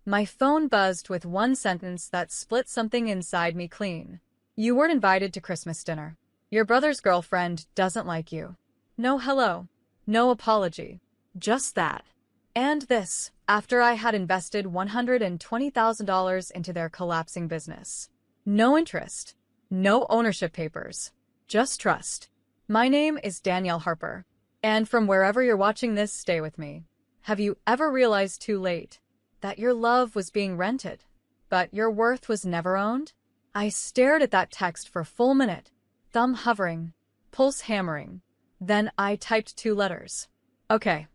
My phone buzzed with one sentence that split something inside me clean. You weren't invited to Christmas dinner. Your brother's girlfriend doesn't like you. No hello. No apology. Just that. And this, after I had invested $120,000 into their collapsing business. No interest. No ownership papers. Just trust. My name is Danielle Harper. And from wherever you're watching this, stay with me. Have you ever realized too late that your love was being rented, but your worth was never owned? I stared at that text for a full minute, thumb hovering, pulse hammering. Then I typed 2 letters. Okay.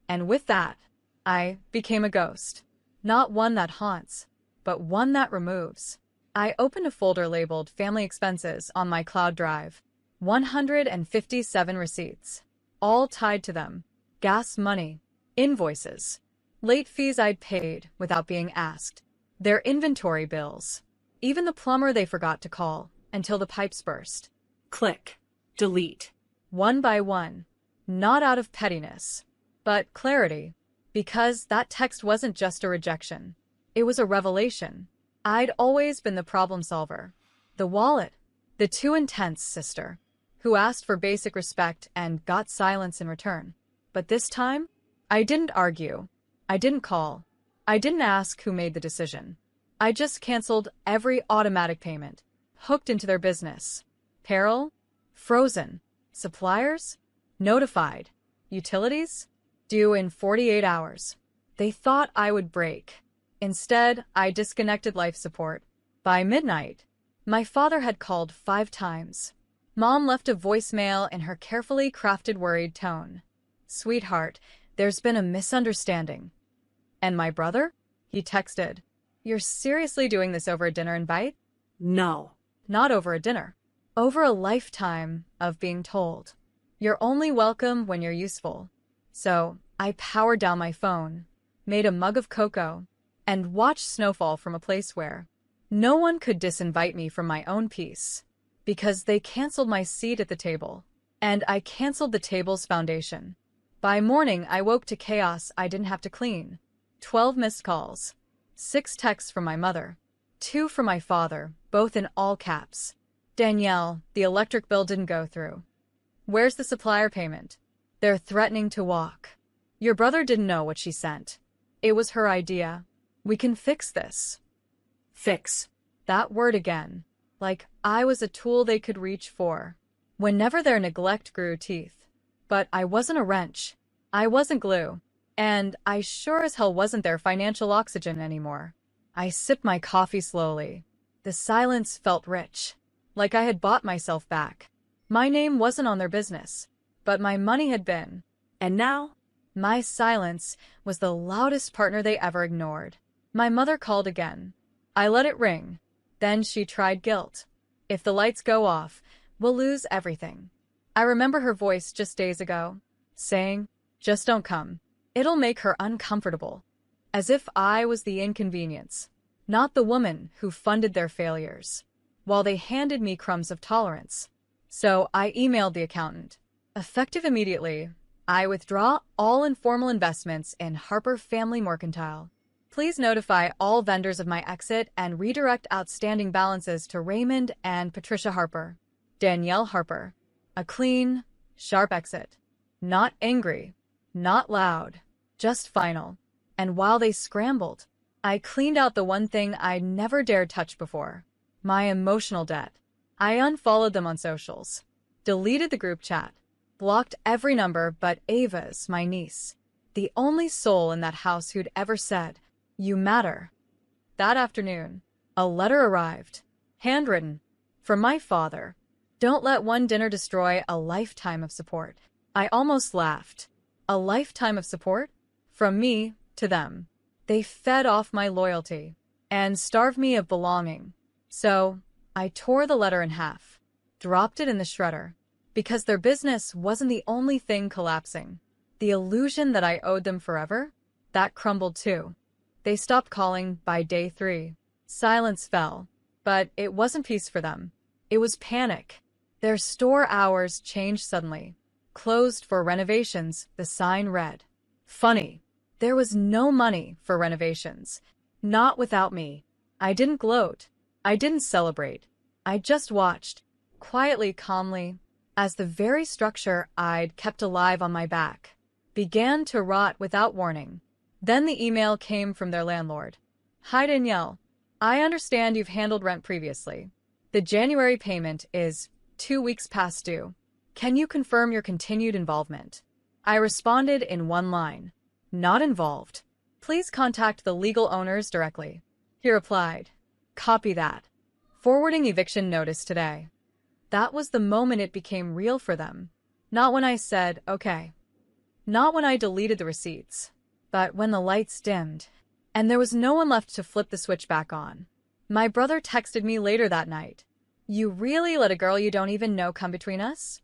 And with that, I became a ghost. Not one that haunts, but one that removes. I opened a folder labeled Family Expenses on my cloud drive. 157 receipts, all tied to them. Gas money, invoices, late fees I'd paid without being asked, their inventory bills, even the plumber they forgot to call until the pipes burst. Click. Delete. One by one. Not out of pettiness, but clarity. Because that text wasn't just a rejection. It was a revelation. I'd always been the problem solver. The wallet. The too intense sister, who asked for basic respect and got silence in return. But this time, I didn't argue. I didn't call. I didn't ask who made the decision. I just canceled every automatic payment, hooked into their business. Payroll? Frozen. Suppliers? Notified. Utilities? Due in 48 hours. They thought I would break. Instead, I disconnected life support. By midnight, my father had called 5 times. Mom left a voicemail in her carefully crafted worried tone. Sweetheart, there's been a misunderstanding. And my brother? He texted. You're seriously doing this over a dinner invite? No. Not over a dinner. Over a lifetime of being told. You're only welcome when you're useful. So, I powered down my phone, made a mug of cocoa, and watched snowfall from a place where no one could disinvite me from my own peace. Because they canceled my seat at the table. And I canceled the table's foundation. By morning, I woke to chaos I didn't have to clean. 12 missed calls. 6 texts from my mother. 2 from my father, both in all caps. Danielle, the electric bill didn't go through. Where's the supplier payment? They're threatening to walk. Your brother didn't know what she sent. It was her idea. We can fix this. Fix. That word again. Like I was a tool they could reach for. Whenever their neglect grew teeth. But I wasn't a wrench. I wasn't glue. And I sure as hell wasn't their financial oxygen anymore. I sipped my coffee slowly. The silence felt rich. Like I had bought myself back. My name wasn't on their business. But my money had been. And now? My silence was the loudest partner they ever ignored. My mother called again. I let it ring. Then she tried guilt. If the lights go off, we'll lose everything. I remember her voice just days ago, saying, just don't come. It'll make her uncomfortable. As if I was the inconvenience, not the woman who funded their failures. While they handed me crumbs of tolerance. So I emailed the accountant. Effective immediately, I withdraw all informal investments in Harper Family Mercantile. Please notify all vendors of my exit and redirect outstanding balances to Raymond and Patricia Harper. Danielle Harper. A clean, sharp exit. Not angry. Not loud. Just final. And while they scrambled, I cleaned out the one thing I'd never dared touch before. My emotional debt. I unfollowed them on socials. Deleted the group chat. Blocked every number but Ava's, my niece. The only soul in that house who'd ever said, you matter. That afternoon, a letter arrived. Handwritten. From my father. Don't let one dinner destroy a lifetime of support. I almost laughed. A lifetime of support? From me to them. They fed off my loyalty and starved me of belonging. So, I tore the letter in half. Dropped it in the shredder. Because their business wasn't the only thing collapsing. The illusion that I owed them forever? That crumbled too. They stopped calling by day 3. Silence fell. But it wasn't peace for them. It was panic. Their store hours changed suddenly. Closed for renovations, the sign read. Funny. There was no money for renovations. Not without me. I didn't gloat. I didn't celebrate. I just watched, quietly, calmly, as the very structure I'd kept alive on my back began to rot without warning. Then the email came from their landlord. Hi Danielle. I understand you've handled rent previously. The January payment is 2 weeks past due. Can you confirm your continued involvement? I responded in one line. Not involved. Please contact the legal owners directly. He replied. Copy that. Forwarding eviction notice today. That was the moment it became real for them. Not when I said, okay. Not when I deleted the receipts. But when the lights dimmed, and there was no one left to flip the switch back on. My brother texted me later that night. You really let a girl you don't even know come between us?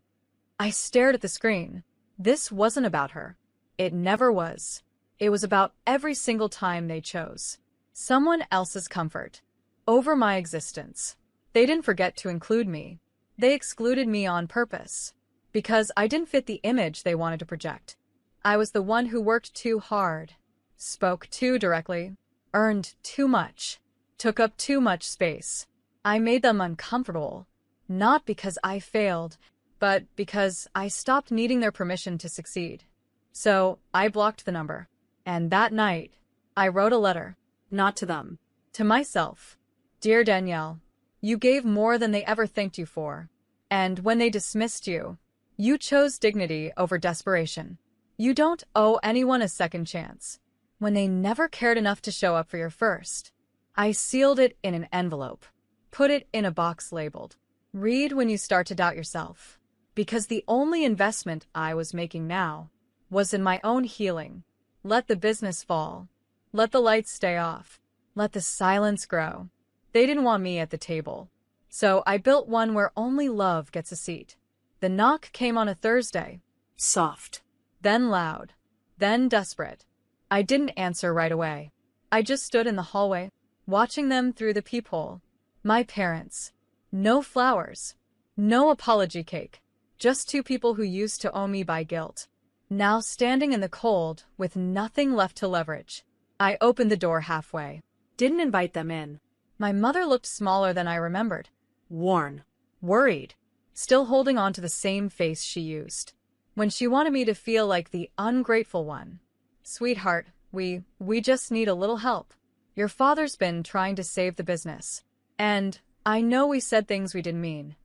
I stared at the screen. This wasn't about her. It never was. It was about every single time they chose someone else's comfort over my existence. They didn't forget to include me. They excluded me on purpose because I didn't fit the image they wanted to project. I was the one who worked too hard, spoke too directly, earned too much, took up too much space. I made them uncomfortable, not because I failed, but because I stopped needing their permission to succeed. So I blocked the number. And that night, I wrote a letter, not to them, to myself. Dear Danielle, you gave more than they ever thanked you for. And when they dismissed you, you chose dignity over desperation. You don't owe anyone a second chance. When they never cared enough to show up for your first. I sealed it in an envelope. Put it in a box labeled, read when you start to doubt yourself. Because the only investment I was making now was in my own healing. Let the business fall. Let the lights stay off. Let the silence grow. They didn't want me at the table. So I built one where only love gets a seat. The knock came on a Thursday. Soft. Then loud. Then desperate. I didn't answer right away. I just stood in the hallway, watching them through the peephole. My parents. No flowers. No apology cake. Just two people who used to owe me by guilt. Now standing in the cold, with nothing left to leverage. I opened the door halfway. Didn't invite them in. My mother looked smaller than I remembered. Worn. Worried. Still holding on to the same face she used when she wanted me to feel like the ungrateful one. Sweetheart, we just need a little help. Your father's been trying to save the business. And I know we said things we didn't mean.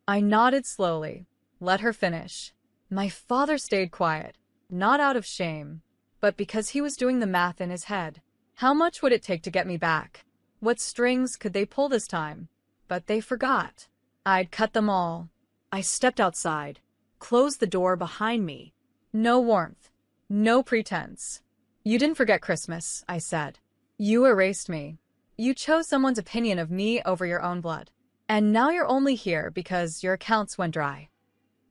I nodded slowly, let her finish. My father stayed quiet, not out of shame, but because he was doing the math in his head. How much would it take to get me back? What strings could they pull this time? But they forgot. I'd cut them all. I stepped outside, closed the door behind me. No warmth. No pretense. You didn't forget Christmas, I said. You erased me. You chose someone's opinion of me over your own blood. And now you're only here because your accounts went dry.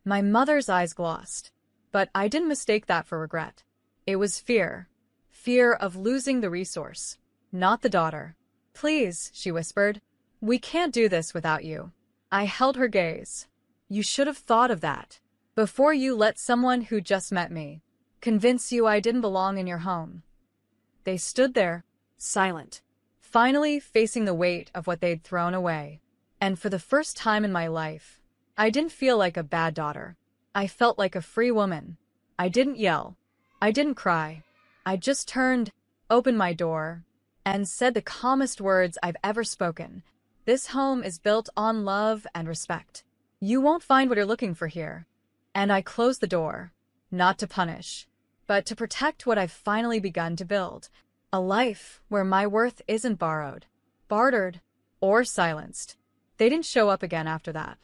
My mother's eyes glossed. But I didn't mistake that for regret. It was fear. Fear of losing the resource, not the daughter. Please, she whispered. We can't do this without you. I held her gaze. You should have thought of that before you let someone who just met me convince you I didn't belong in your home. They stood there, silent, finally facing the weight of what they'd thrown away. And for the first time in my life, I didn't feel like a bad daughter. I felt like a free woman. I didn't yell. I didn't cry. I just turned, opened my door, and said the calmest words I've ever spoken. This home is built on love and respect. You won't find what you're looking for here. And I closed the door, not to punish, but to protect what I've finally begun to build. A life where my worth isn't borrowed, bartered, or silenced. They didn't show up again after that.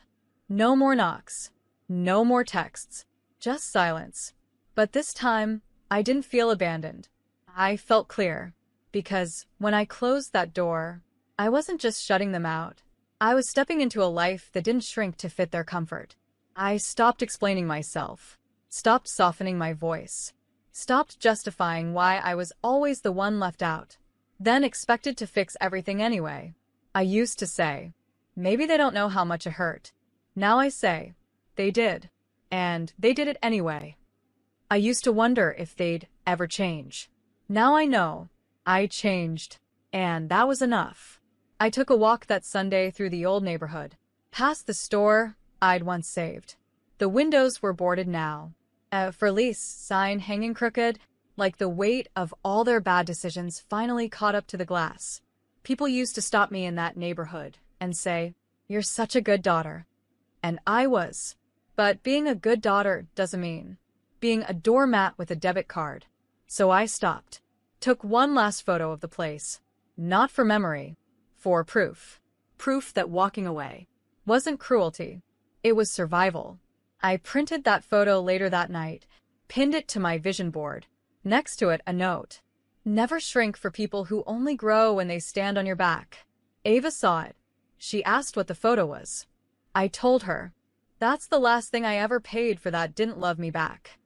No more knocks. No more texts. Just silence. But this time, I didn't feel abandoned. I felt clear. Because when I closed that door, I wasn't just shutting them out. I was stepping into a life that didn't shrink to fit their comfort. I stopped explaining myself. Stopped softening my voice. Stopped justifying why I was always the one left out. Then expected to fix everything anyway. I used to say, maybe they don't know how much it hurt. Now I say, they did. And they did it anyway. I used to wonder if they'd ever change. Now I know. I changed. And that was enough. I took a walk that Sunday through the old neighborhood, past the store I'd once saved. The windows were boarded now. For lease sign hanging crooked, like the weight of all their bad decisions finally caught up to the glass. People used to stop me in that neighborhood and say, "You're such a good daughter." And I was. But being a good daughter doesn't mean being a doormat with a debit card. So I stopped. Took one last photo of the place. Not for memory. For proof. Proof that walking away wasn't cruelty. It was survival. I printed that photo later that night, pinned it to my vision board. Next to it, a note. Never shrink for people who only grow when they stand on your back. Ava saw it. She asked what the photo was. I told her. That's the last thing I ever paid for that didn't love me back.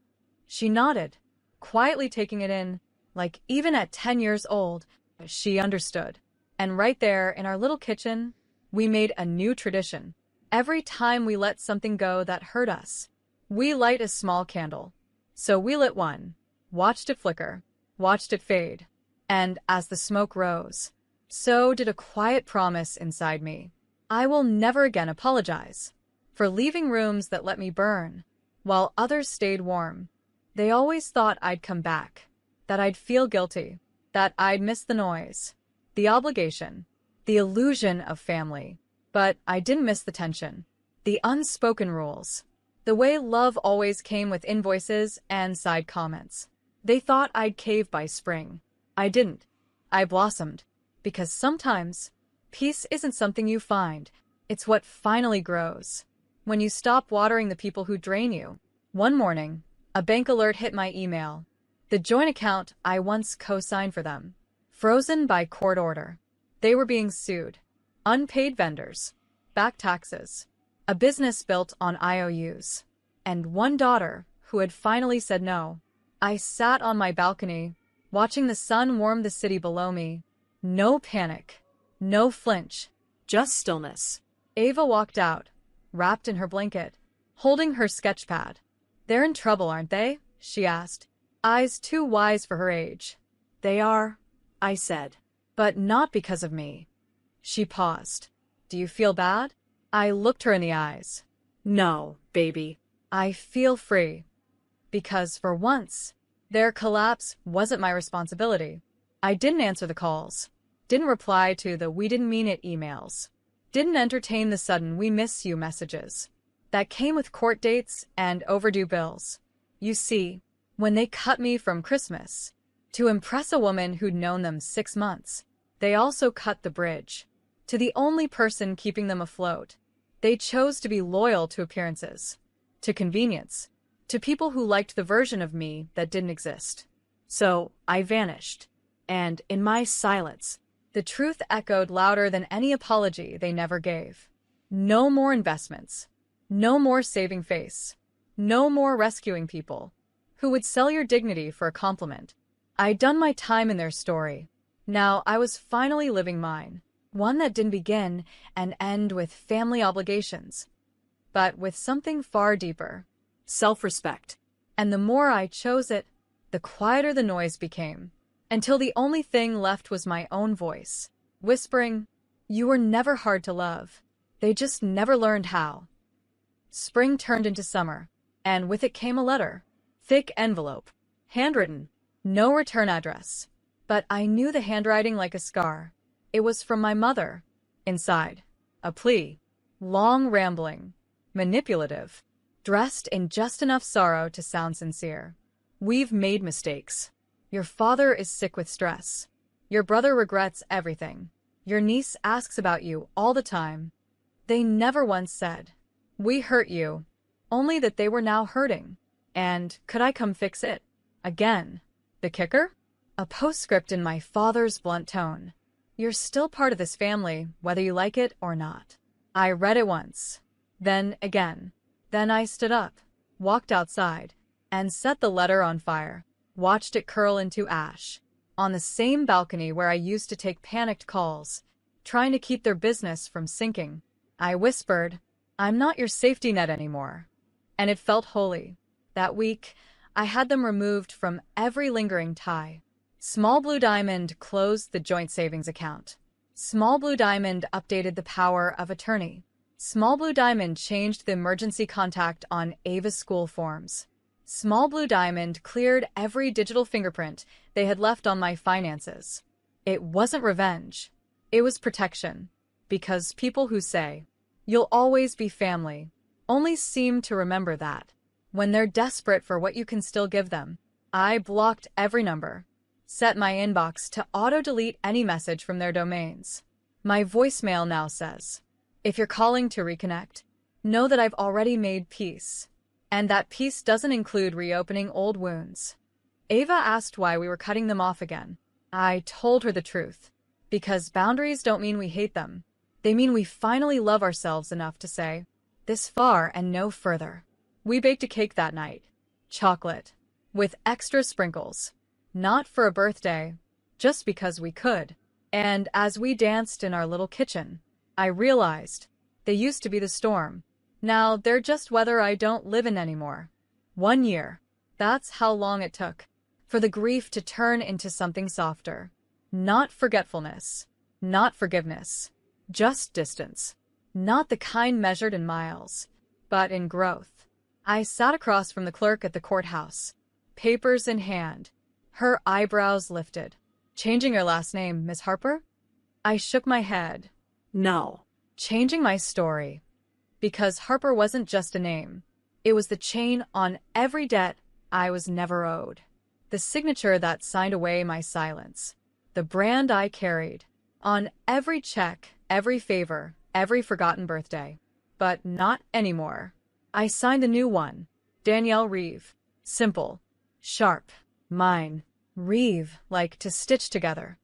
She nodded, quietly taking it in, like even at 10 years old, she understood. And right there in our little kitchen, we made a new tradition. Every time we let something go that hurt us, we light a small candle. So we lit one, watched it flicker, watched it fade. And as the smoke rose, so did a quiet promise inside me. I will never again apologize for leaving rooms that let me burn, while others stayed warm. They always thought I'd come back, that I'd feel guilty, that I'd miss the noise, the obligation, the illusion of family. But I didn't miss the tension, the unspoken rules, the way love always came with invoices and side comments. They thought I'd cave by spring. I didn't. I blossomed. Because sometimes, peace isn't something you find, it's what finally grows. When you stop watering the people who drain you. One morning, a bank alert hit my email. The joint account I once co-signed for them. Frozen by court order. They were being sued. Unpaid vendors. Back taxes. A business built on IOUs. And one daughter who had finally said no. I sat on my balcony, watching the sun warm the city below me. No panic. No flinch. Just stillness. Ava walked out, wrapped in her blanket, holding her sketchpad. "They're in trouble, aren't they?" she asked, eyes too wise for her age. "They are," I said. "But not because of me." She paused. "Do you feel bad?" I looked her in the eyes. "No, baby. I feel free. Because for once, their collapse wasn't my responsibility. I didn't answer the calls. Didn't reply to the "we didn't mean it" emails. Didn't entertain the sudden "we miss you" messages. That came with court dates and overdue bills. You see, when they cut me from Christmas, to impress a woman who'd known them 6 months, they also cut the bridge. To the only person keeping them afloat. They chose to be loyal to appearances. To convenience. To people who liked the version of me that didn't exist. So, I vanished. And in my silence, the truth echoed louder than any apology they never gave. No more investments. No more saving face. No more rescuing people who would sell your dignity for a compliment. I'd done my time in their story. Now I was finally living mine. One that didn't begin and end with family obligations, but with something far deeper. Self-respect. And the more I chose it, the quieter the noise became. Until the only thing left was my own voice, whispering, "You were never hard to love. They just never learned how." Spring turned into summer, and with it came a letter. Thick envelope. Handwritten. No return address. But I knew the handwriting like a scar. It was from my mother. Inside, a plea. Long, rambling. Manipulative. Dressed in just enough sorrow to sound sincere. "We've made mistakes. Your father is sick with stress. Your brother regrets everything. Your niece asks about you all the time. They never once said, 'We hurt you,' only that they were now hurting. And could I come fix it?" Again. The kicker? A postscript in my father's blunt tone. "You're still part of this family, whether you like it or not." I read it once. Then again. Then I stood up, walked outside, and set the letter on fire. Watched it curl into ash. On the same balcony where I used to take panicked calls, trying to keep their business from sinking. I whispered, "I'm not your safety net anymore." And it felt holy. That week, I had them removed from every lingering tie. Small Blue Diamond closed the joint savings account. Small Blue Diamond updated the power of attorney. Small Blue Diamond changed the emergency contact on Ava's school forms. Small Blue Diamond cleared every digital fingerprint they had left on my finances. It wasn't revenge. It was protection. Because people who say, "You'll always be family," only seem to remember that when they're desperate for what you can still give them. I blocked every number. Set my inbox to auto-delete any message from their domains. My voicemail now says, "If you're calling to reconnect, know that I've already made peace." And that peace doesn't include reopening old wounds. Ava asked why we were cutting them off again. I told her the truth. Because boundaries don't mean we hate them. They mean we finally love ourselves enough to say, "This far and no further." We baked a cake that night. Chocolate. With extra sprinkles. Not for a birthday. Just because we could. And as we danced in our little kitchen, I realized they used to be the storm. Now they're just weather I don't live in anymore. 1 year. That's how long it took for the grief to turn into something softer. Not forgetfulness. Not forgiveness. Just distance. Not the kind measured in miles, but in growth. I sat across from the clerk at the courthouse, papers in hand. Her eyebrows lifted. "Changing your last name, Miss Harper?" I shook my head. "No. Changing my story." Because Harper wasn't just a name. It was the chain on every debt I was never owed. The signature that signed away my silence. The brand I carried. On every check, every favor, every forgotten birthday. But not anymore. I signed a new one. Danielle Reeve. Simple. Sharp. Mine. Reeve, like to stitch together.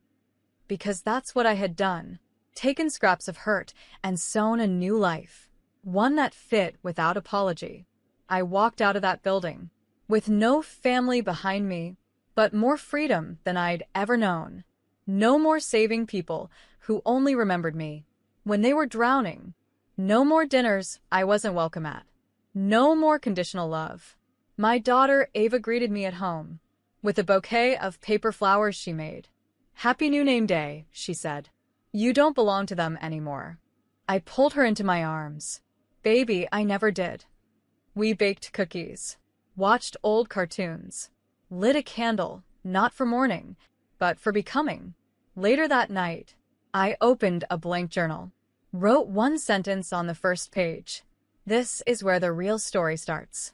Because that's what I had done. Taken scraps of hurt and sewn a new life. One that fit without apology. I walked out of that building with no family behind me, but more freedom than I'd ever known. No more saving people who only remembered me when they were drowning. No more dinners I wasn't welcome at. No more conditional love. My daughter Ava greeted me at home with a bouquet of paper flowers she made. "Happy New Name Day," she said. "You don't belong to them anymore." I pulled her into my arms. "Baby, I never did." We baked cookies, watched old cartoons, lit a candle, not for mourning, but for becoming. Later that night, I opened a blank journal, wrote one sentence on the first page. "This is where the real story starts."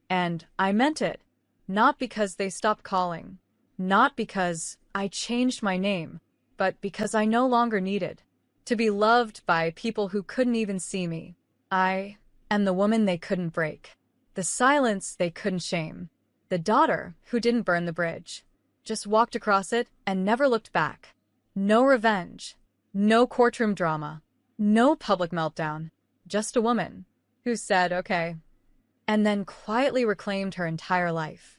And I meant it, not because they stopped calling, not because I changed my name, but because I no longer needed to be loved by people who couldn't even see me. I am the woman they couldn't break, the silence they couldn't shame, the daughter who didn't burn the bridge, just walked across it and never looked back. No revenge, no courtroom drama, no public meltdown, just a woman who said, "Okay," and then quietly reclaimed her entire life.